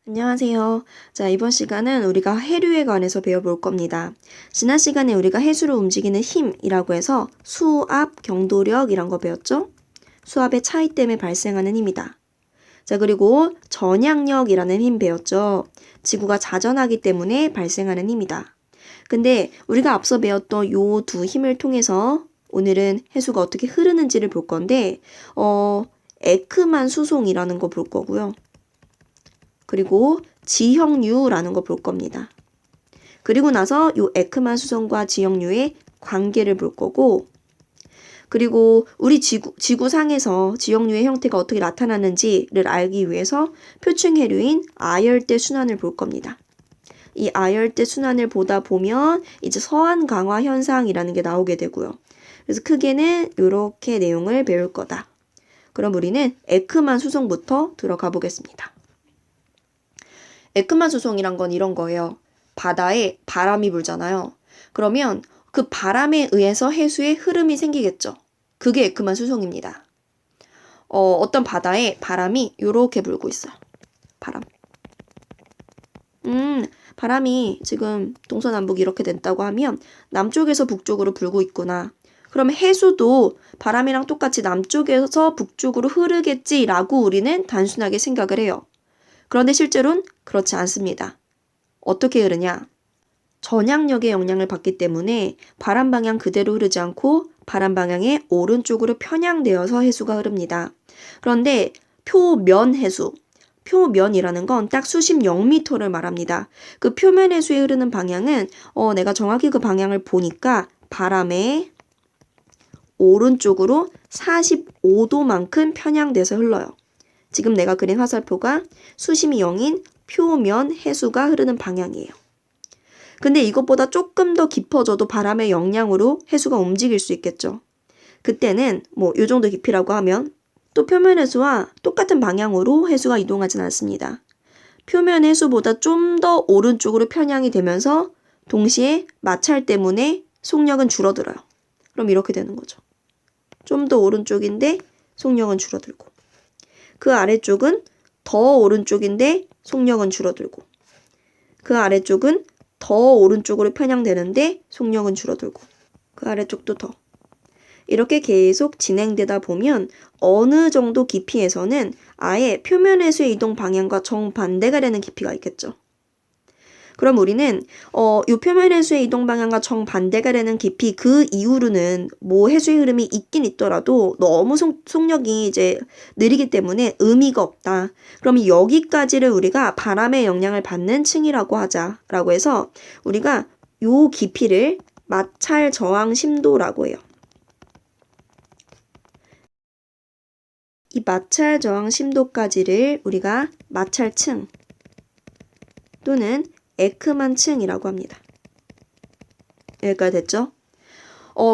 안녕하세요. 자, 이번 시간은 우리가 해류에 관해서 배워볼 겁니다. 지난 시간에 우리가 해수를 움직이는 힘이라고 해서 수압, 경도력 이란 거 배웠죠? 수압의 차이 때문에 발생하는 힘이다. 자, 그리고 전향력이라는 힘 배웠죠? 지구가 자전하기 때문에 발생하는 힘이다. 근데 우리가 앞서 배웠던 요 두 힘을 통해서 오늘은 해수가 어떻게 흐르는지를 볼 건데, 에크만 수송이라는 거 볼 거고요. 그리고 지형류라는 거 볼 겁니다. 그리고 나서 요 에크만 수성과 지형류의 관계를 볼 거고, 그리고 우리 지구상에서 지형류의 형태가 어떻게 나타나는지를 알기 위해서 표층 해류인 아열대 순환을 볼 겁니다. 이 아열대 순환을 보다 보면 이제 서한 강화 현상이라는 게 나오게 되고요. 그래서 크게는 이렇게 내용을 배울 거다. 그럼 우리는 에크만 수송부터 들어가 보겠습니다. 에크만 수송이란 건 이런 거예요. 바다에 바람이 불잖아요. 그러면 그 바람에 의해서 해수에 흐름이 생기겠죠. 그게 에크만 수송입니다. 어떤 바다에 바람이 이렇게 불고 있어요. 바람. 바람이 지금 동서남북 이렇게 됐다고 하면 남쪽에서 북쪽으로 불고 있구나. 그러면 해수도 바람이랑 똑같이 남쪽에서 북쪽으로 흐르겠지라고 우리는 단순하게 생각을 해요. 그런데 실제로는 그렇지 않습니다. 어떻게 흐르냐? 전향력의 영향을 받기 때문에 바람 방향 그대로 흐르지 않고 바람 방향의 오른쪽으로 편향되어서 해수가 흐릅니다. 그런데 표면 해수, 표면이라는 건 딱 수심 0m를 말합니다. 그 표면 해수에 흐르는 방향은 내가 정확히 그 방향을 보니까 바람의 오른쪽으로 45도만큼 편향돼서 흘러요. 지금 내가 그린 화살표가 수심이 0인 표면 해수가 흐르는 방향이에요. 근데 이것보다 조금 더 깊어져도 바람의 영향으로 해수가 움직일 수 있겠죠. 그때는 이 정도 깊이라고 하면 또 표면 해수와 똑같은 방향으로 해수가 이동하진 않습니다. 표면 해수보다 좀 더 오른쪽으로 편향이 되면서 동시에 마찰 때문에 속력은 줄어들어요. 그럼 이렇게 되는 거죠. 좀 더 오른쪽인데 속력은 줄어들고, 그 아래쪽은 더 오른쪽인데 속력은 줄어들고, 그 아래쪽은 더 오른쪽으로 편향되는데 속력은 줄어들고, 그 아래쪽도 더. 이렇게 계속 진행되다 보면 어느 정도 깊이에서는 아예 표면 해수의 이동 방향과 정반대가 되는 깊이가 있겠죠. 그럼 우리는 이 표면 해수의 이동 방향과 정반대가 되는 깊이 그 이후로는 해수의 흐름이 있긴 있더라도 너무 속력이 이제 느리기 때문에 의미가 없다. 그럼 여기까지를 우리가 바람의 영향을 받는 층이라고 하자라고 해서 우리가 요 깊이를 마찰 저항 심도라고 해요. 이 마찰 저항 심도까지를 우리가 마찰층 또는 에크만층이라고 합니다. 여기까지 됐죠?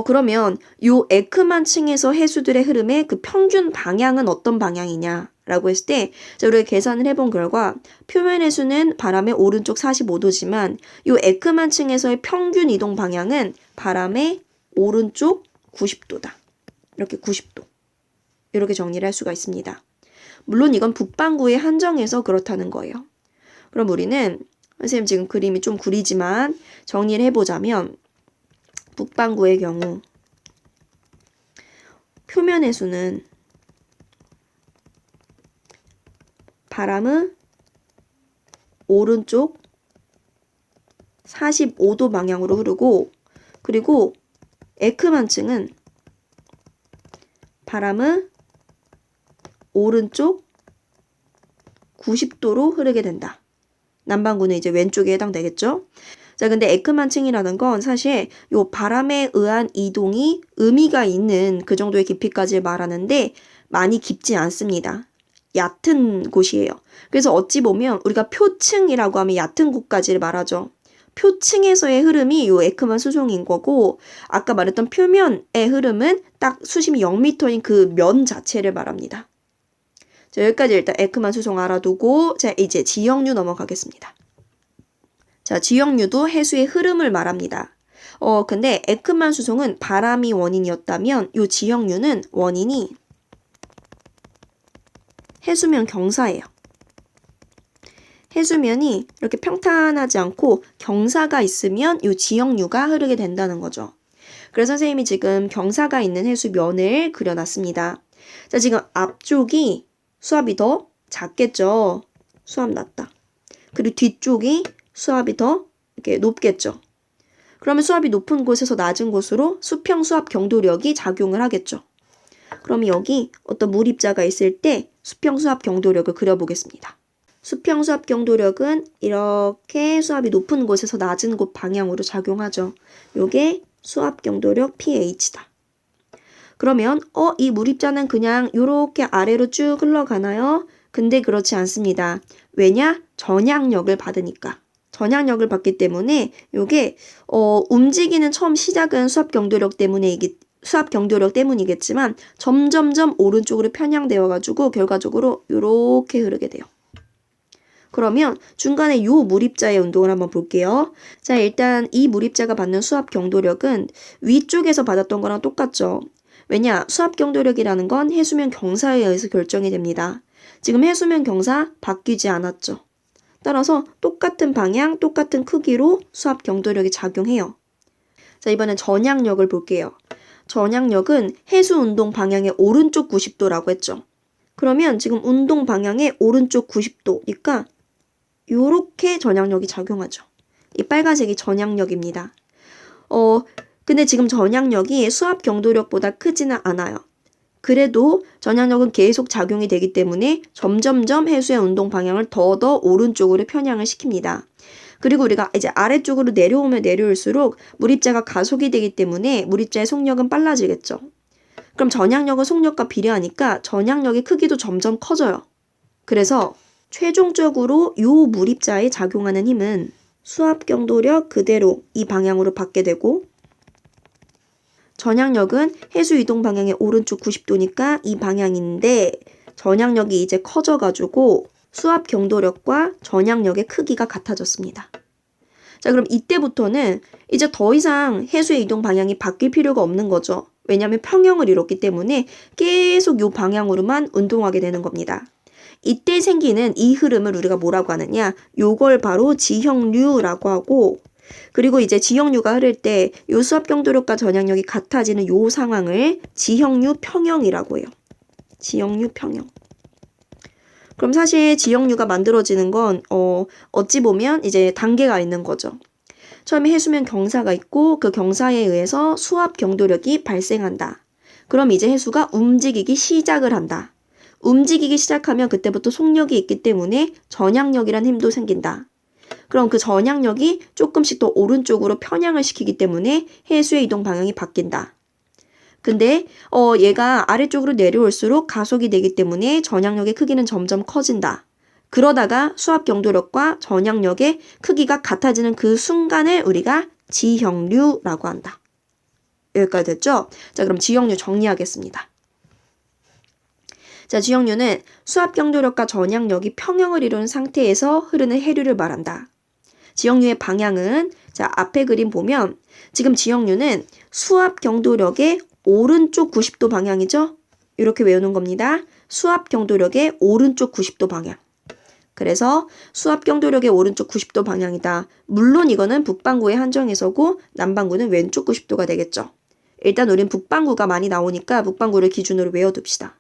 그러면 요 에크만층에서 해수들의 흐름의 그 평균 방향은 어떤 방향이냐라고 했을 때 우리가 계산을 해본 결과 표면 해수는 바람의 오른쪽 45도지만 요 에크만층에서의 평균 이동 방향은 바람의 오른쪽 90도다. 이렇게 90도. 이렇게 정리를 할 수가 있습니다. 물론 이건 북반구에 한정해서 그렇다는 거예요. 그럼 우리는 선생님 지금 그림이 좀 구리지만 정리를 해보자면 북반구의 경우 표면 해수는 바람의 오른쪽 45도 방향으로 흐르고, 그리고 에크만층은 바람의 오른쪽 90도로 흐르게 된다. 남반구는 이제 왼쪽에 해당되겠죠? 자, 근데 에크만층이라는 건 사실 요 바람에 의한 이동이 의미가 있는 그 정도의 깊이까지 말하는데 많이 깊지 않습니다. 얕은 곳이에요. 그래서 어찌 보면 우리가 표층이라고 하면 얕은 곳까지를 말하죠. 표층에서의 흐름이 요 에크만 수송인 거고, 아까 말했던 표면의 흐름은 딱 수심이 0m인 그 면 자체를 말합니다. 자, 여기까지 일단 에크만 수송 알아두고, 자, 이제 지형류 넘어가겠습니다. 자, 지형류도 해수의 흐름을 말합니다. 근데 에크만 수송은 바람이 원인이었다면 요 지형류는 원인이 해수면 경사예요. 해수면이 이렇게 평탄하지 않고 경사가 있으면 이 지형류가 흐르게 된다는 거죠. 그래서 선생님이 지금 경사가 있는 해수면을 그려놨습니다. 자, 지금 앞쪽이 수압이 더 작겠죠. 수압 낮다. 그리고 뒤쪽이 수압이 더 이렇게 높겠죠. 그러면 수압이 높은 곳에서 낮은 곳으로 수평 수압 경도력이 작용을 하겠죠. 그럼 여기 어떤 물입자가 있을 때 수평 수압 경도력을 그려보겠습니다. 수평 수압 경도력은 이렇게 수압이 높은 곳에서 낮은 곳 방향으로 작용하죠. 요게 수압 경도력 pH다. 그러면 이 물입자는 그냥 이렇게 아래로 쭉 흘러가나요? 근데 그렇지 않습니다. 왜냐? 전향력을 받으니까. 전향력을 받기 때문에 요게 움직이는 처음 시작은 수압 경도력 때문이겠지만 점점점 오른쪽으로 편향되어 가지고 결과적으로 이렇게 흐르게 돼요. 그러면 중간에 요 물입자의 운동을 한번 볼게요. 자, 일단 이 물입자가 받는 수압 경도력은 위쪽에서 받았던 거랑 똑같죠. 왜냐? 수압 경도력이라는 건 해수면 경사에 의해서 결정이 됩니다. 지금 해수면 경사 바뀌지 않았죠. 따라서 똑같은 방향, 똑같은 크기로 수압 경도력이 작용해요. 자, 이번엔 전향력을 볼게요. 전향력은 해수 운동 방향의 오른쪽 90도라고 했죠. 그러면 지금 운동 방향의 오른쪽 90도니까 요렇게 전향력이 작용하죠. 이 빨간색이 전향력입니다. 근데 지금 전향력이 수압 경도력보다 크지는 않아요. 그래도 전향력은 계속 작용이 되기 때문에 점점점 해수의 운동 방향을 더더 오른쪽으로 편향을 시킵니다. 그리고 우리가 이제 아래쪽으로 내려오면 내려올수록 물입자가 가속이 되기 때문에 물입자의 속력은 빨라지겠죠. 그럼 전향력은 속력과 비례하니까 전향력의 크기도 점점 커져요. 그래서 최종적으로 요 물입자에 작용하는 힘은 수압 경도력 그대로 이 방향으로 받게 되고 전향력은 해수 이동 방향의 오른쪽 90도니까 이 방향인데 전향력이 이제 커져가지고 수압 경도력과 전향력의 크기가 같아졌습니다. 자, 그럼 이때부터는 이제 더 이상 해수의 이동 방향이 바뀔 필요가 없는 거죠. 왜냐하면 평형을 이뤘기 때문에 계속 이 방향으로만 운동하게 되는 겁니다. 이때 생기는 이 흐름을 우리가 뭐라고 하느냐? 요걸 바로 지형류라고 하고 그리고 이제 지형류가 흐를 때 요 수압 경도력과 전향력이 같아지는 요 상황을 지형류 평형이라고 해요. 지형류 평형. 그럼 사실 지형류가 만들어지는 건 어찌 보면 이제 단계가 있는 거죠. 처음에 해수면 경사가 있고 그 경사에 의해서 수압 경도력이 발생한다. 그럼 이제 해수가 움직이기 시작을 한다. 움직이기 시작하면 그때부터 속력이 있기 때문에 전향력이란 힘도 생긴다. 그럼 그 전향력이 조금씩 더 오른쪽으로 편향을 시키기 때문에 해수의 이동 방향이 바뀐다. 근데 얘가 아래쪽으로 내려올수록 가속이 되기 때문에 전향력의 크기는 점점 커진다. 그러다가 수압 경도력과 전향력의 크기가 같아지는 그 순간을 우리가 지형류라고 한다. 여기까지 됐죠? 자, 그럼 지형류 정리하겠습니다. 자, 지형류는 수압 경도력과 전향력이 평형을 이루는 상태에서 흐르는 해류를 말한다. 지형류의 방향은 자, 앞에 그림 보면 지금 지형류는 수압 경도력의 오른쪽 90도 방향이죠? 이렇게 외우는 겁니다. 수압 경도력의 오른쪽 90도 방향. 그래서 수압 경도력의 오른쪽 90도 방향이다. 물론 이거는 북반구의 한정에서고 남반구는 왼쪽 90도가 되겠죠. 일단 우린 북반구가 많이 나오니까 북반구를 기준으로 외워둡시다.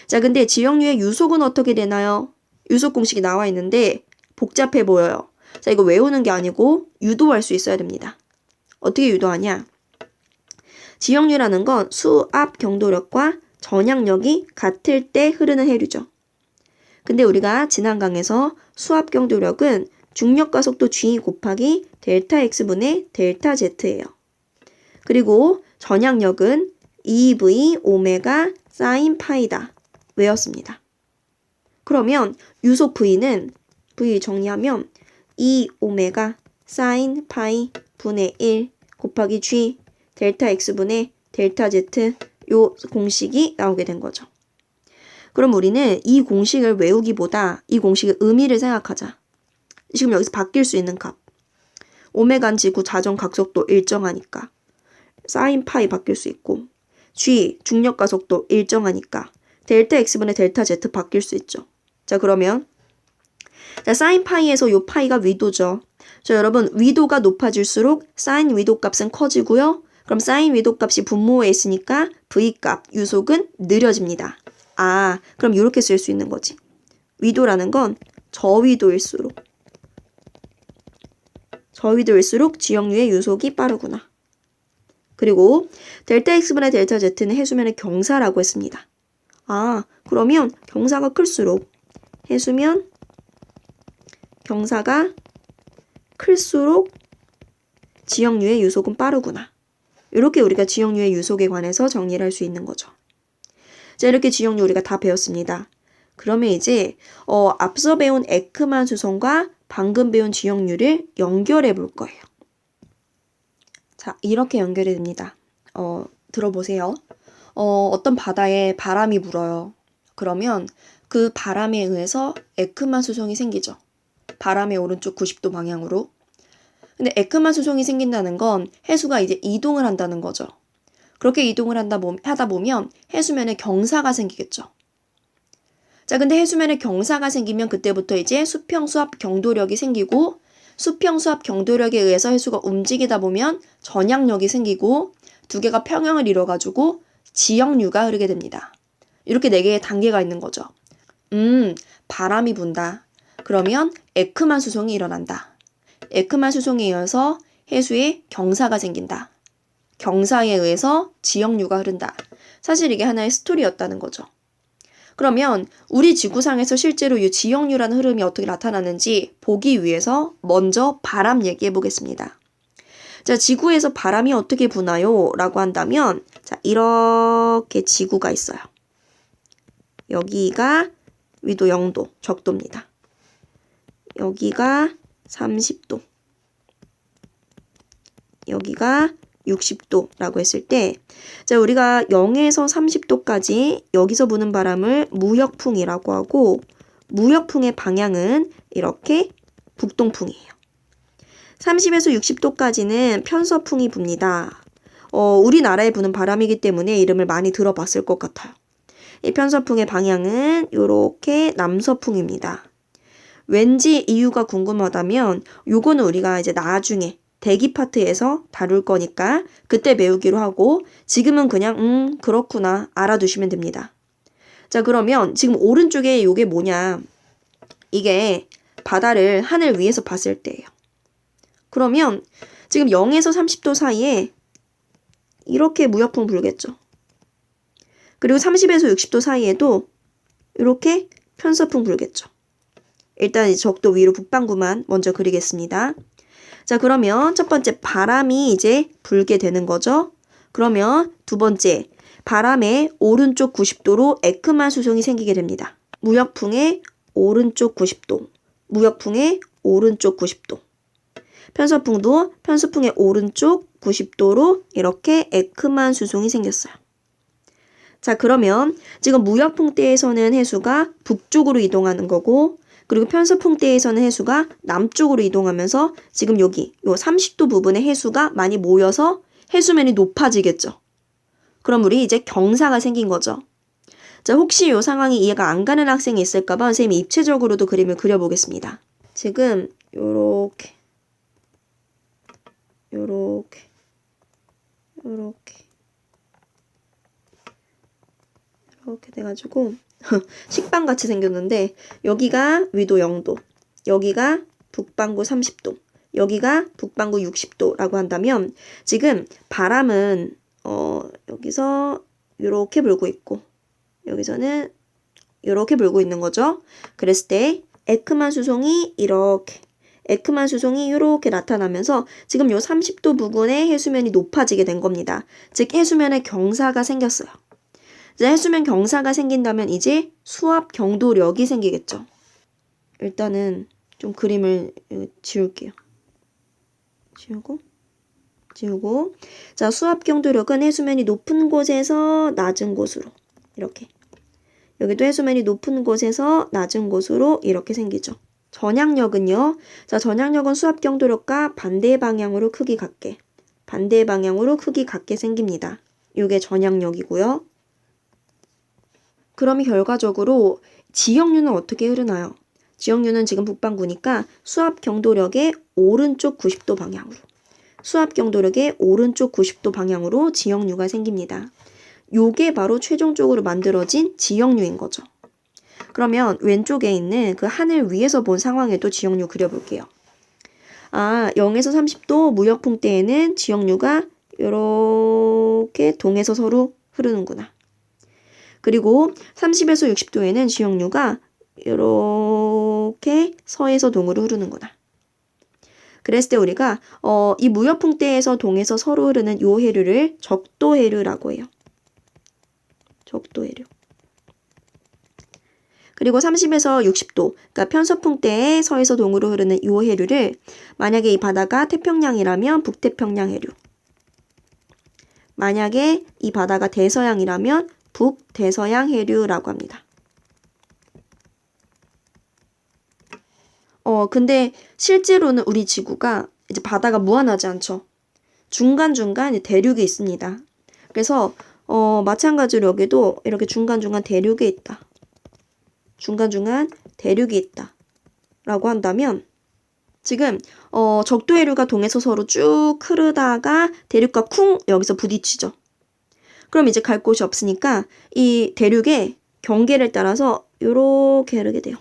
자, 근데 지형류의 유속은 어떻게 되나요? 유속 공식이 나와 있는데 복잡해 보여요. 자, 이거 외우는 게 아니고 유도할 수 있어야 됩니다. 어떻게 유도하냐? 지형류라는 건 수압 경도력과 전향력이 같을 때 흐르는 해류죠. 근데 우리가 지난 강에서 수압 경도력은 중력과 속도 g 곱하기 델타 x분의 델타 z예요. 그리고 전향력은 2v 오메가 사인 파이다. 외웠습니다. 그러면 유속 v는 v 정리하면 2 오메가 사인 파이 분의 1 곱하기 g 델타 x분의 델타 z 요 공식이 나오게 된 거죠. 그럼 우리는 이 공식을 외우기보다 이 공식의 의미를 생각하자. 지금 여기서 바뀔 수 있는 값. 오메가는 지구 자전 각속도 일정하니까 사인 파이 바뀔 수 있고 g 중력과 속도 일정하니까 델타 x분의 델타 z 바뀔 수 있죠. 자, 그러면 자, 사인 파이에서 요 파이가 위도죠. 자, 여러분 위도가 높아질수록 사인 위도 값은 커지고요. 그럼 사인 위도 값이 분모에 있으니까 V값, 유속은 느려집니다. 아, 그럼 이렇게 쓸 수 있는 거지. 위도라는 건 저위도일수록 지역류의 유속이 빠르구나. 그리고 델타 X분의 델타 Z는 해수면의 경사라고 했습니다. 아, 그러면 경사가 클수록 해수면 경사가 클수록 지역류의 유속은 빠르구나. 이렇게 우리가 지역류의 유속에 관해서 정리를 할 수 있는 거죠. 자, 이렇게 지역류 우리가 다 배웠습니다. 그러면 이제 앞서 배운 에크만 수송과 방금 배운 지역류를 연결해 볼 거예요. 자, 이렇게 연결이 됩니다. 들어보세요. 어떤 바다에 바람이 불어요. 그러면 그 바람에 의해서 에크만 수송이 생기죠. 바람의 오른쪽 90도 방향으로. 근데 에크만 수송이 생긴다는 건 해수가 이제 이동을 한다는 거죠. 그렇게 이동을 하다 보면 해수면에 경사가 생기겠죠. 자, 근데 해수면에 경사가 생기면 그때부터 이제 수평 수압 경도력이 생기고 수평 수압 경도력에 의해서 해수가 움직이다 보면 전향력이 생기고 두 개가 평형을 이뤄가지고 지역류가 흐르게 됩니다. 이렇게 네 개의 단계가 있는 거죠. 바람이 분다. 그러면 에크만 수송이 일어난다. 에크만 수송에 이어서 해수에 경사가 생긴다. 경사에 의해서 지역류가 흐른다. 사실 이게 하나의 스토리였다는 거죠. 그러면 우리 지구상에서 실제로 이 지역류라는 흐름이 어떻게 나타나는지 보기 위해서 먼저 바람 얘기해 보겠습니다. 자, 지구에서 바람이 어떻게 부나요? 라고 한다면 자, 이렇게 지구가 있어요. 여기가 위도 0도, 적도입니다. 여기가 30도. 여기가 60도라고 했을 때, 자, 우리가 0에서 30도까지 여기서 부는 바람을 무역풍이라고 하고, 무역풍의 방향은 이렇게 북동풍이에요. 30에서 60도까지는 편서풍이 붑니다. 우리나라에 부는 바람이기 때문에 이름을 많이 들어봤을 것 같아요. 이 편서풍의 방향은 이렇게 남서풍입니다. 왠지 이유가 궁금하다면 요거는 우리가 이제 나중에 대기 파트에서 다룰 거니까 그때 배우기로 하고 지금은 그냥 그렇구나 알아두시면 됩니다. 자, 그러면 지금 오른쪽에 요게 뭐냐? 이게 바다를 하늘 위에서 봤을 때예요. 그러면 지금 0에서 30도 사이에 이렇게 무역풍 불겠죠. 그리고 30에서 60도 사이에도 이렇게 편서풍 불겠죠. 일단 적도 위로 북반구만 먼저 그리겠습니다. 자, 그러면 첫 번째 바람이 이제 불게 되는 거죠. 그러면 두 번째 바람의 오른쪽 90도로 에크만 수송이 생기게 됩니다. 무역풍의 오른쪽 90도, 무역풍의 오른쪽 90도. 편서풍도 편서풍의 오른쪽 90도로 이렇게 에크만 수송이 생겼어요. 자, 그러면 지금 무역풍 때에서는 해수가 북쪽으로 이동하는 거고 그리고 편서풍 때에서는 해수가 남쪽으로 이동하면서 지금 여기 요 30도 부분에 해수가 많이 모여서 해수면이 높아지겠죠. 그럼 우리 이제 경사가 생긴 거죠. 자, 혹시 요 상황이 이해가 안 가는 학생이 있을까 봐 선생님이 입체적으로도 그림을 그려보겠습니다. 지금 요렇게 이렇게 돼가지고 식빵같이 생겼는데 여기가 위도 0도, 여기가 북반구 30도, 여기가 북반구 60도라고 한다면 지금 바람은 여기서 이렇게 불고 있고 여기서는 이렇게 불고 있는 거죠. 그랬을 때 에크만 수송이 이렇게 나타나면서 지금 요 30도 부근에 해수면이 높아지게 된 겁니다. 즉 해수면에 경사가 생겼어요. 이제 해수면 경사가 생긴다면 이제 수압 경도력이 생기겠죠. 일단은 좀 그림을 지울게요. 지우고 자, 수압 경도력은 해수면이 높은 곳에서 낮은 곳으로 이렇게 여기도 해수면이 높은 곳에서 낮은 곳으로 이렇게 생기죠. 전향력은요. 자, 전향력은 수압 경도력과 반대 방향으로 크기 같게 생깁니다. 이게 전향력이고요. 그럼 결과적으로 지역류는 어떻게 흐르나요? 지역류는 지금 북반구니까 수압 경도력의 오른쪽 90도 방향으로. 수압 경도력의 오른쪽 90도 방향으로 지역류가 생깁니다. 요게 바로 최종적으로 만들어진 지역류인 거죠. 그러면 왼쪽에 있는 그 하늘 위에서 본 상황에도 지역류 그려볼게요. 0에서 30도 무역풍대에는 지역류가 이렇게 동에서 서로 흐르는구나. 그리고 30에서 60도에는 지역류가 이렇게 서에서 동으로 흐르는구나. 그랬을 때 우리가 이 무역풍대에서 동에서 서로 흐르는 요 해류를 적도해류라고 해요. 적도해류. 그리고 30에서 60도, 그러니까 편서풍대에 서에서 동으로 흐르는 요 해류를 만약에 이 바다가 태평양이라면 북태평양 해류. 만약에 이 바다가 대서양이라면 북대서양 해류라고 합니다. 근데 실제로는 우리 지구가 이제 바다가 무한하지 않죠. 중간중간 대륙이 있습니다. 그래서 마찬가지로 여기도 이렇게 중간중간 대륙이 있다. 중간중간 대륙이 있다. 라고 한다면 지금 적도해류가 동에서 서로 쭉 흐르다가 대륙과 쿵 여기서 부딪히죠. 그럼 이제 갈 곳이 없으니까 이 대륙의 경계를 따라서 이렇게 흐르게 돼요.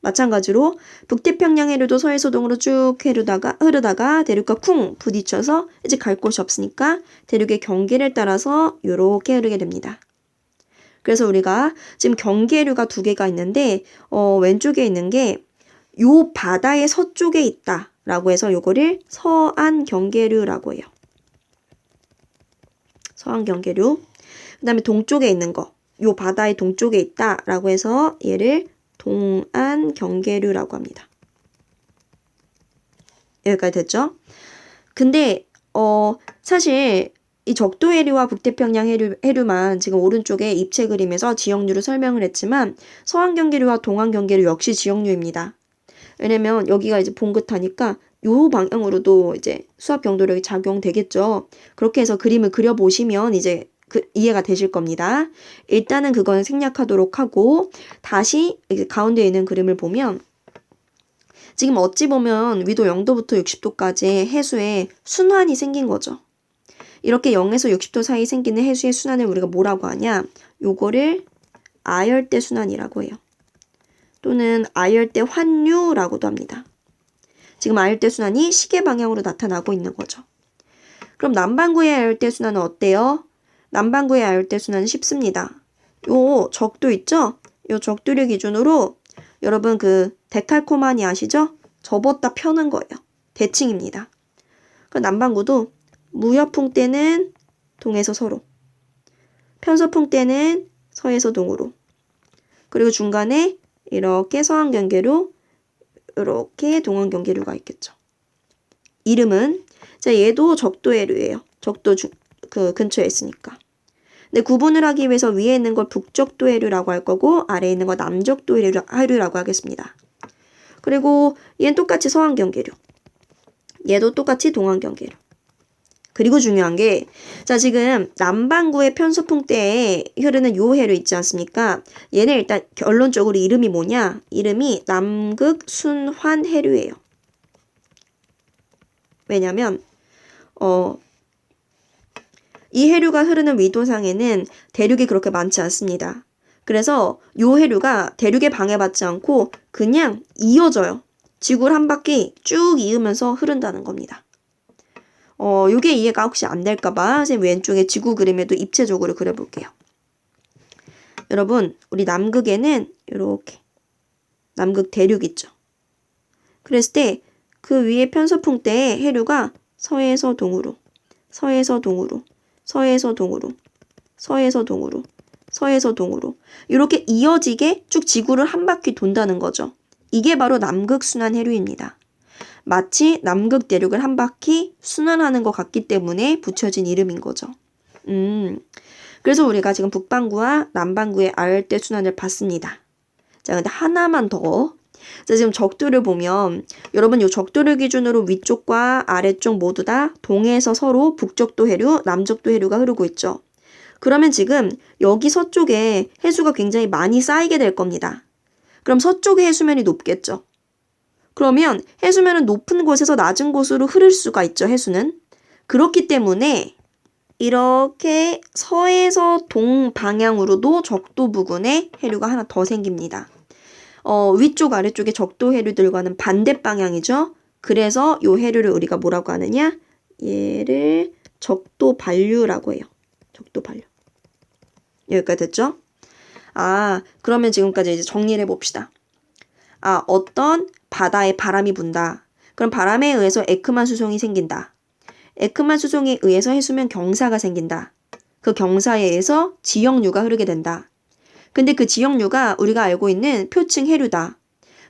마찬가지로 북태평양 해류도 서해서 동으로 쭉 흐르다가 대륙과 쿵 부딪혀서 이제 갈 곳이 없으니까 대륙의 경계를 따라서 이렇게 흐르게 됩니다. 그래서 우리가 지금 경계류가 두 개가 있는데 왼쪽에 있는 게 요 바다의 서쪽에 있다 라고 해서 요거를 서안 경계류라고 해요. 서안 경계류. 그 다음에 동쪽에 있는 거, 요 바다의 동쪽에 있다 라고 해서 얘를 동안 경계류라고 합니다. 여기까지 됐죠? 근데 사실 이 적도해류와 북태평양 해류만 지금 오른쪽에 입체 그림에서 지역류를 설명을 했지만 서안 경계류와 동안 경계류 역시 지역류입니다. 왜냐면 여기가 이제 봉긋하니까 요 방향으로도 이제 수압 경도력이 작용되겠죠. 그렇게 해서 그림을 그려보시면 이제 이해가 되실 겁니다. 일단은 그건 생략하도록 하고 다시 가운데에 있는 그림을 보면 지금 어찌 보면 위도 0도부터 60도까지 해수에 순환이 생긴 거죠. 이렇게 0에서 60도 사이 생기는 해수의 순환을 우리가 뭐라고 하냐? 요거를 아열대 순환이라고 해요. 또는 아열대 환류라고도 합니다. 지금 아열대 순환이 시계 방향으로 나타나고 있는 거죠. 그럼 남반구의 아열대 순환은 어때요? 남반구의 아열대 순환은 쉽습니다. 요 적도 있죠? 요 적도를 기준으로 여러분 그 데칼코마니 아시죠? 접었다 펴는 거예요. 대칭입니다. 그 남반구도 무역풍 때는 동에서 서로, 편서풍 때는 서에서 동으로, 그리고 중간에 이렇게 서안 경계로 이렇게 동안 경계류가 있겠죠. 이름은 얘도 적도해류예요. 적도 그 근처에 있으니까. 근데 구분을 하기 위해서 위에 있는 걸 북적도해류라고 할 거고 아래에 있는 거 남적도해류라고 하겠습니다. 그리고 얘는 똑같이 서안 경계류. 얘도 똑같이 동안 경계류. 그리고 중요한 게 지금 남반구의 편서풍대에 흐르는 요 해류 있지 않습니까? 얘는 일단 결론적으로 이름이 뭐냐? 이름이 남극순환해류예요. 왜냐면 이 해류가 흐르는 위도상에는 대륙이 그렇게 많지 않습니다. 그래서 요 해류가 대륙에 방해받지 않고 그냥 이어져요. 지구를 한 바퀴 쭉 이으면서 흐른다는 겁니다. 요게 이해가 혹시 안 될까봐 선생님 왼쪽에 지구 그림에도 입체적으로 그려볼게요. 여러분, 우리 남극에는 이렇게 남극 대륙 있죠. 그랬을 때 그 위에 편서풍대에 해류가 서에서 동으로, 서에서 동으로, 서에서 동으로, 서에서 동으로, 서에서 동으로 이렇게 이어지게 쭉 지구를 한 바퀴 돈다는 거죠. 이게 바로 남극순환 해류입니다. 마치 남극 대륙을 한 바퀴 순환하는 것 같기 때문에 붙여진 이름인 거죠. 그래서 우리가 지금 북반구와 남반구의 아열대 순환을 봤습니다. 자, 근데 하나만 더. 지금 적도를 보면 여러분 이 적도를 기준으로 위쪽과 아래쪽 모두 다 동해에서 서로 북적도 해류, 남적도 해류가 흐르고 있죠. 그러면 지금 여기 서쪽에 해수가 굉장히 많이 쌓이게 될 겁니다. 그럼 서쪽의 해수면이 높겠죠. 그러면 해수면은 높은 곳에서 낮은 곳으로 흐를 수가 있죠, 해수는. 그렇기 때문에 이렇게 서에서 동 방향으로도 적도 부근에 해류가 하나 더 생깁니다. 위쪽 아래쪽의 적도 해류들과는 반대 방향이죠. 그래서 이 해류를 우리가 뭐라고 하느냐? 얘를 적도 반류라고 해요. 적도 반류. 여기까지 됐죠? 그러면 지금까지 이제 정리를 해봅시다. 어떤 바다에 바람이 분다. 그럼 바람에 의해서 에크만 수송이 생긴다. 에크만 수송에 의해서 해수면 경사가 생긴다. 그 경사에 의해서 지역류가 흐르게 된다. 근데 그 지역류가 우리가 알고 있는 표층 해류다.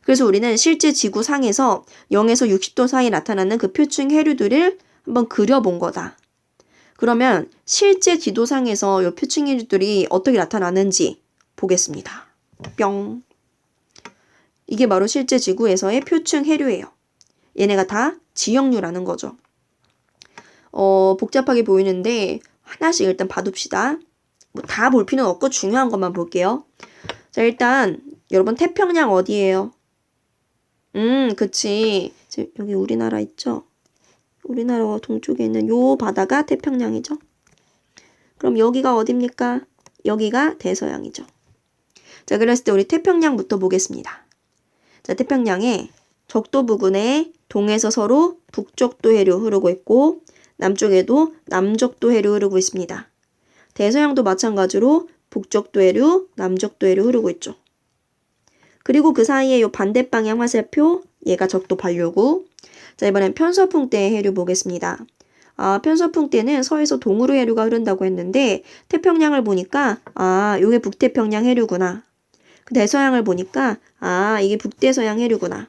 그래서 우리는 실제 지구상에서 0에서 60도 사이에 나타나는 그 표층 해류들을 한번 그려본 거다. 그러면 실제 지도상에서 이 표층 해류들이 어떻게 나타나는지 보겠습니다. 뿅. 이게 바로 실제 지구에서의 표층 해류예요. 얘네가 다 지역류라는 거죠. 복잡하게 보이는데 하나씩 일단 봐둡시다. 뭐 다 볼 필요는 없고 중요한 것만 볼게요. 자, 일단 여러분 태평양 어디예요? 그치. 지금 여기 우리나라 있죠? 우리나라 동쪽에 있는 요 바다가 태평양이죠. 그럼 여기가 어딥니까? 여기가 대서양이죠. 자, 그랬을 때 우리 태평양부터 보겠습니다. 자, 태평양에 적도 부근에 동에서 서로 북적도 해류 흐르고 있고 남쪽에도 남적도 해류 흐르고 있습니다. 대서양도 마찬가지로 북적도 해류, 남적도 해류 흐르고 있죠. 그리고 그 사이에 요 반대 방향 화살표, 얘가 적도 반류고. 자, 이번엔 편서풍대의 해류 보겠습니다. 편서풍 때는 서에서 동으로 해류가 흐른다고 했는데 태평양을 보니까 요게 북태평양 해류구나. 그 대서양을 보니까 이게 북대서양 해류구나.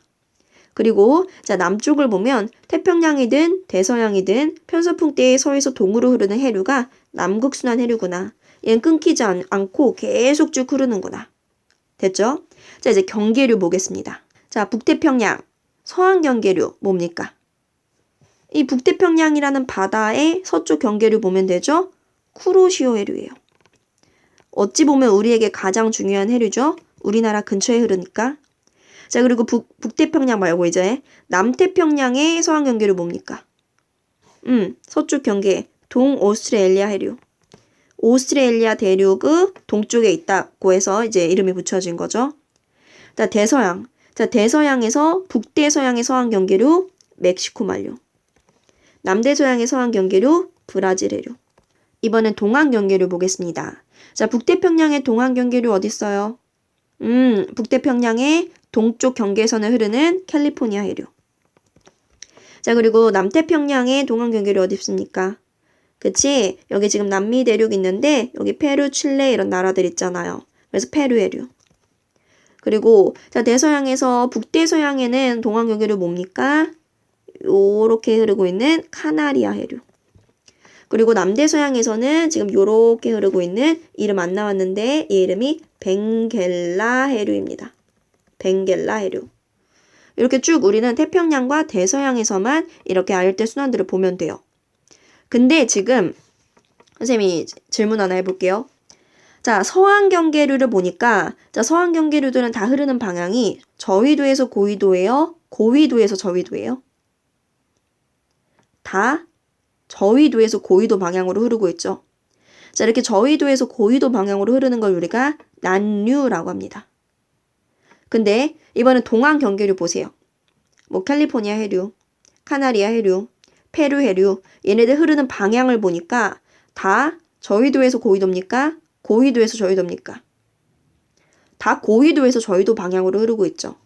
그리고 자, 남쪽을 보면 태평양이든 대서양이든 편서풍 때에 서에서 동으로 흐르는 해류가 남극순환 해류구나. 얘는 끊기지 않고 계속 쭉 흐르는구나. 됐죠? 자, 이제 경계류 보겠습니다. 자, 북태평양, 서한 경계류 뭡니까? 이 북태평양이라는 바다의 서쪽 경계류 보면 되죠? 쿠로시오 해류예요. 어찌 보면 우리에게 가장 중요한 해류죠? 우리나라 근처에 흐르니까. 자, 그리고 북태평양 말고 이제 남태평양의 서한 경계류 뭡니까? 서쪽 경계, 동오스트레일리아 해류. 오스트레일리아 대륙의 동쪽에 있다고 해서 이제 이름이 붙여진 거죠. 자, 대서양. 자, 대서양에서 북대서양의 서한 경계류, 멕시코 만류. 남대서양의 서한 경계류, 브라질 해류. 이번엔 동한 경계류 보겠습니다. 자, 북태평양의 동한 경계류 어디 있어요? 북태평양의 동쪽 경계선을 흐르는 캘리포니아 해류. 자, 그리고 남태평양의 동한 경계류 어디 있습니까? 그치? 여기 지금 남미 대륙 있는데 여기 페루, 칠레 이런 나라들 있잖아요. 그래서 페루 해류. 그리고 자, 대서양에서 북대서양에는 동한 경계류 뭡니까? 요렇게 흐르고 있는 카나리아 해류. 그리고 남대서양에서는 지금 요렇게 흐르고 있는 이름 안 나왔는데 이 이름이 벵겔라 해류입니다. 벵겔라 해류. 이렇게 쭉 우리는 태평양과 대서양에서만 이렇게 알대 순환들을 보면 돼요. 근데 지금 선생님이 질문 하나 해볼게요. 자, 서한 경계류를 보니까 자, 서한 경계류들은 다 흐르는 방향이 저위도에서 고위도예요? 고위도에서 저위도예요? 다 저위도에서 고위도 방향으로 흐르고 있죠. 자, 이렇게 저위도에서 고위도 방향으로 흐르는 걸 우리가 난류라고 합니다. 근데 이번엔 동한 경계류 보세요. 뭐 캘리포니아 해류, 카나리아 해류, 페루 해류, 얘네들 흐르는 방향을 보니까 다 저위도에서 고위도입니까? 고위도에서 저위도입니까? 다 고위도에서 저위도 방향으로 흐르고 있죠.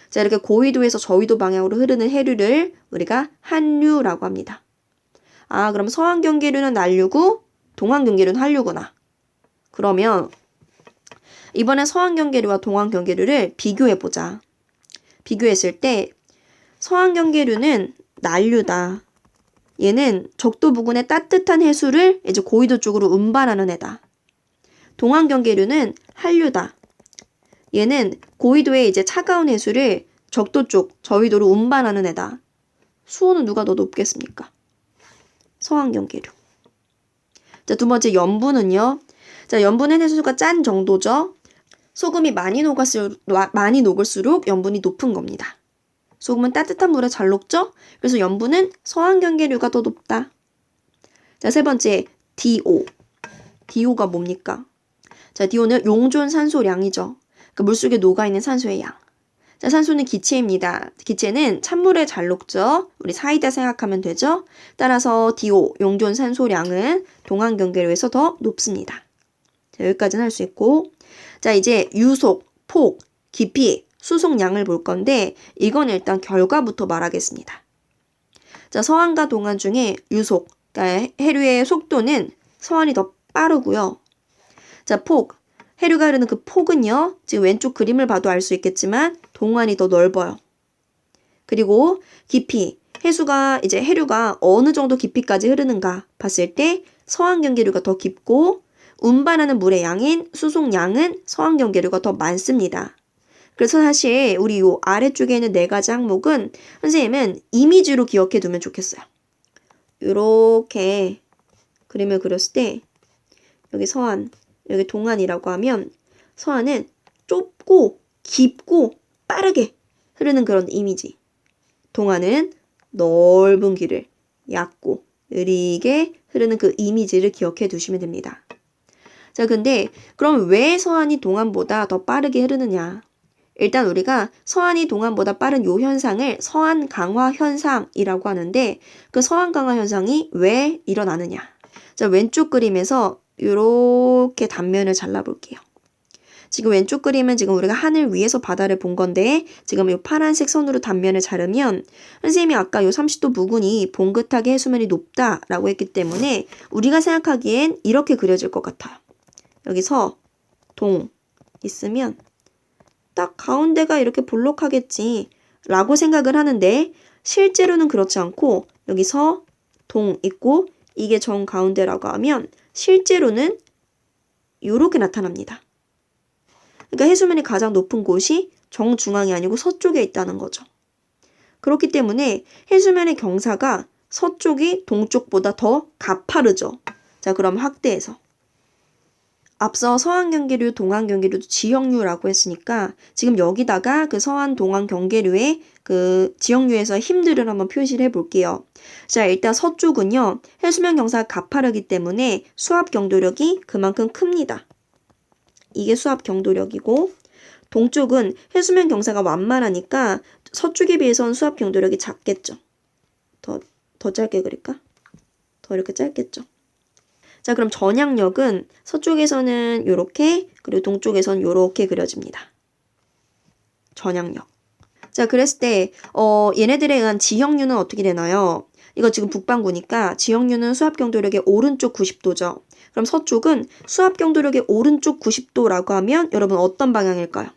자, 이렇게 고위도에서 저위도 방향으로 흐르는 해류를 우리가 한류라고 합니다. 그럼 서한 경계류는 난류고 동한 경계류는 한류구나. 그러면 이번에 서한 경계류와 동한 경계류를 비교해보자. 비교했을 때 서한 경계류는 난류다. 얘는 적도 부근의 따뜻한 해수를 이제 고위도 쪽으로 운반하는 애다. 동한 경계류는 한류다. 얘는 고위도에 이제 차가운 해수를 적도 쪽, 저위도로 운반하는 애다. 수온은 누가 더 높겠습니까? 서한 경계류. 자, 두 번째 염분은요. 자, 염분은 해수가 짠 정도죠. 소금이 많이 녹을수록 염분이 높은 겁니다. 소금은 따뜻한 물에 잘 녹죠? 그래서 염분은 서환경계류가 더 높다. 자, 세 번째, DO. DO가 뭡니까? 자, DO는 용존 산소량이죠. 그러니까 물속에 녹아있는 산소의 양. 자, 산소는 기체입니다. 기체는 찬물에 잘 녹죠. 우리 사이다 생각하면 되죠. 따라서 DO, 용존 산소량은 동안경계류에서 더 높습니다. 자, 여기까지는 할 수 있고, 자, 이제 유속, 폭, 깊이, 수송량을 볼 건데 이건 일단 결과부터 말하겠습니다. 자, 서환과 동안 중에 유속, 그러니까 해류의 속도는 서환이 더 빠르고요. 자, 폭, 해류가 흐르는 그 폭은요, 지금 왼쪽 그림을 봐도 알 수 있겠지만 동안이 더 넓어요. 그리고 깊이, 해류가 어느 정도 깊이까지 흐르는가 봤을 때 서환경계류가 더 깊고 운반하는 물의 양인 수송량은 서환경계류가 더 많습니다. 그래서 사실 우리 요 아래쪽에 있는 네 가지 항목은 선생님은 이미지로 기억해 두면 좋겠어요. 이렇게 그림을 그렸을 때 여기 서한, 여기 동안이라고 하면 서한은 좁고 깊고 빠르게 흐르는 그런 이미지. 동안은 넓은 길을 얕고 느리게 흐르는 그 이미지를 기억해 두시면 됩니다. 자, 근데 그럼 왜 서한이 동안보다 더 빠르게 흐르느냐? 일단 우리가 서한이 동안보다 빠른 요 현상을 서한 강화 현상이라고 하는데 그 서한 강화 현상이 왜 일어나느냐? 자, 왼쪽 그림에서 이렇게 단면을 잘라볼게요. 지금 왼쪽 그림은 지금 우리가 하늘 위에서 바다를 본 건데 지금 이 파란색 선으로 단면을 자르면 선생님이 아까 요 30도 부근이 봉긋하게 해수면이 높다라고 했기 때문에 우리가 생각하기엔 이렇게 그려질 것 같아요. 여기서 동 있으면 딱 가운데가 이렇게 볼록하겠지 라고 생각을 하는데 실제로는 그렇지 않고 여기서 동 있고 이게 정 가운데라고 하면 실제로는 이렇게 나타납니다. 그러니까 해수면이 가장 높은 곳이 정중앙이 아니고 서쪽에 있다는 거죠. 그렇기 때문에 해수면의 경사가 서쪽이 동쪽보다 더 가파르죠. 자, 그럼 확대해서 앞서 서한경계류, 동안경계류도 지형류라고 했으니까 지금 여기다가 그 서한, 동안경계류의 그 지형류에서 힘들을 한번 표시를 해볼게요. 자, 일단 서쪽은요. 해수면 경사가 가파르기 때문에 수압 경도력이 그만큼 큽니다. 이게 수압 경도력이고 동쪽은 해수면 경사가 완만하니까 서쪽에 비해서는 수압 경도력이 작겠죠. 더 짧게 그릴까? 더 이렇게 짧겠죠. 자, 그럼 전향력은 서쪽에서는 이렇게 그리고 동쪽에서는 이렇게 그려집니다. 전향력. 자, 그랬을 때 얘네들에 의한 지형류는 어떻게 되나요? 이거 지금 북반구니까 지형류는 수압 경도력의 오른쪽 90도죠. 그럼 서쪽은 수압 경도력의 오른쪽 90도라고 하면 여러분 어떤 방향일까요?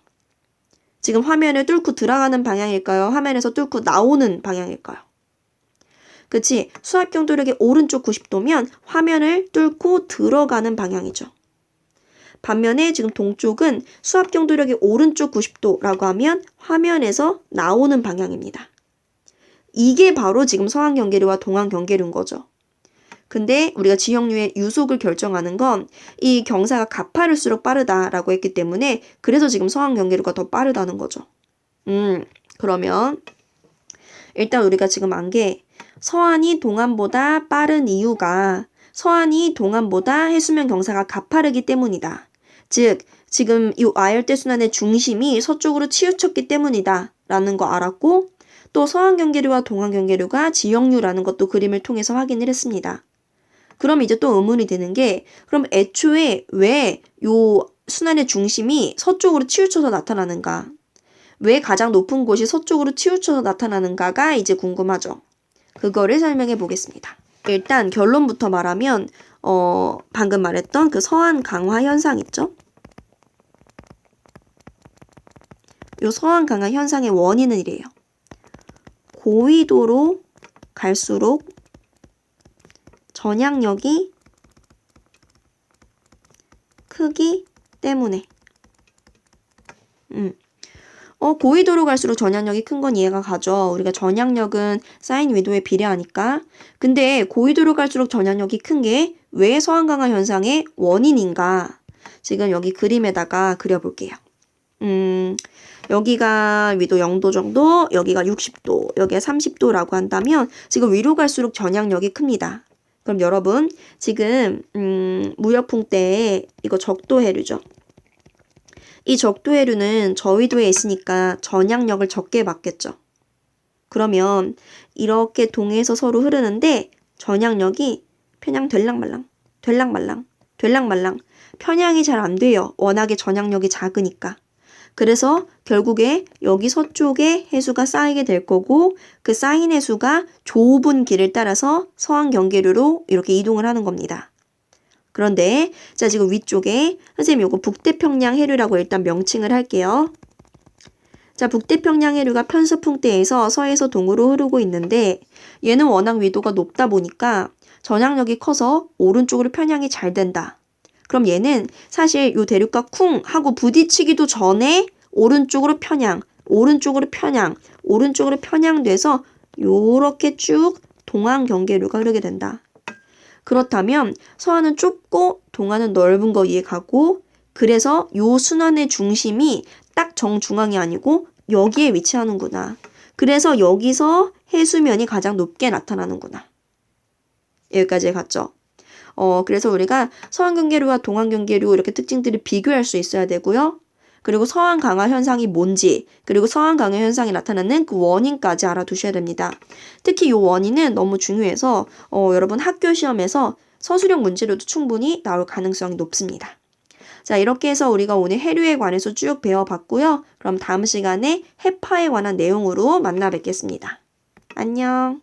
지금 화면을 뚫고 들어가는 방향일까요? 화면에서 뚫고 나오는 방향일까요? 그치? 수압 경도력의 오른쪽 90도면 화면을 뚫고 들어가는 방향이죠. 반면에 지금 동쪽은 수압 경도력의 오른쪽 90도라고 하면 화면에서 나오는 방향입니다. 이게 바로 지금 서한 경계류와 동안 경계류인 거죠. 근데 우리가 지형류의 유속을 결정하는 건 이 경사가 가파를수록 빠르다라고 했기 때문에 그래서 지금 서한 경계류가 더 빠르다는 거죠. 그러면 일단 우리가 지금 안 게 서한이 동안보다 빠른 이유가 서한이 동안보다 해수면 경사가 가파르기 때문이다. 즉 지금 이 아열대 순환의 중심이 서쪽으로 치우쳤기 때문이다 라는 거 알았고 또 서한 경계류와 동안 경계류가 지형류라는 것도 그림을 통해서 확인을 했습니다. 그럼 이제 또 의문이 드는 게 그럼 애초에 왜 요 순환의 중심이 서쪽으로 치우쳐서 나타나는가? 왜 가장 높은 곳이 서쪽으로 치우쳐서 나타나는가가 이제 궁금하죠. 그거를 설명해 보겠습니다. 일단 결론부터 말하면 방금 말했던 그 서한 강화 현상 있죠? 요 서한 강화 현상의 원인은 이래요. 고위도로 갈수록 전향력이 크기 때문에 고위도로 갈수록 전향력이 큰 건 이해가 가죠. 우리가 전향력은 사인 위도에 비례하니까. 근데 고위도로 갈수록 전향력이 큰 게 왜 서한 강화 현상의 원인인가? 지금 여기 그림에다가 그려볼게요. 여기가 위도 0도 정도, 여기가 60도, 여기가 30도라고 한다면 지금 위로 갈수록 전향력이 큽니다. 그럼 여러분 지금 무역풍 때 이거 적도해류죠. 이 적도해류는 저위도에 있으니까 전향력을 적게 받겠죠. 그러면 이렇게 동해에서 서로 흐르는데 전향력이 편향 될랑말랑, 될랑말랑, 될랑말랑 편향이 잘 안 돼요. 워낙에 전향력이 작으니까. 그래서 결국에 여기 서쪽에 해수가 쌓이게 될 거고 그 쌓인 해수가 좁은 길을 따라서 서한 경계류로 이렇게 이동을 하는 겁니다. 그런데 자 지금 위쪽에 선생님 요거 북태평양 해류라고 일단 명칭을 할게요. 자 북태평양 해류가 편서풍대에서 서에서 동으로 흐르고 있는데 얘는 워낙 위도가 높다 보니까 전향력이 커서 오른쪽으로 편향이 잘 된다. 그럼 얘는 사실 요 대륙과 쿵 하고 부딪히기도 전에 오른쪽으로 편향, 오른쪽으로 편향, 오른쪽으로 편향돼서 요렇게 쭉 동한 경계류가 흐르게 된다. 그렇다면 서한은 좁고 동한은 넓은 거 이해가고 그래서 요 순환의 중심이 딱 정중앙이 아니고 여기에 위치하는구나. 그래서 여기서 해수면이 가장 높게 나타나는구나. 여기까지 갔죠? 그래서 우리가 서한 경계류와 동한 경계류 이렇게 특징들을 비교할 수 있어야 되고요. 그리고 서한 강화 현상이 뭔지, 그리고 서한 강화 현상이 나타나는 그 원인까지 알아두셔야 됩니다. 특히 이 원인은 너무 중요해서 여러분 학교 시험에서 서술형 문제로도 충분히 나올 가능성이 높습니다. 자, 이렇게 해서 우리가 오늘 해류에 관해서 쭉 배워봤고요. 그럼 다음 시간에 해파에 관한 내용으로 만나 뵙겠습니다. 안녕.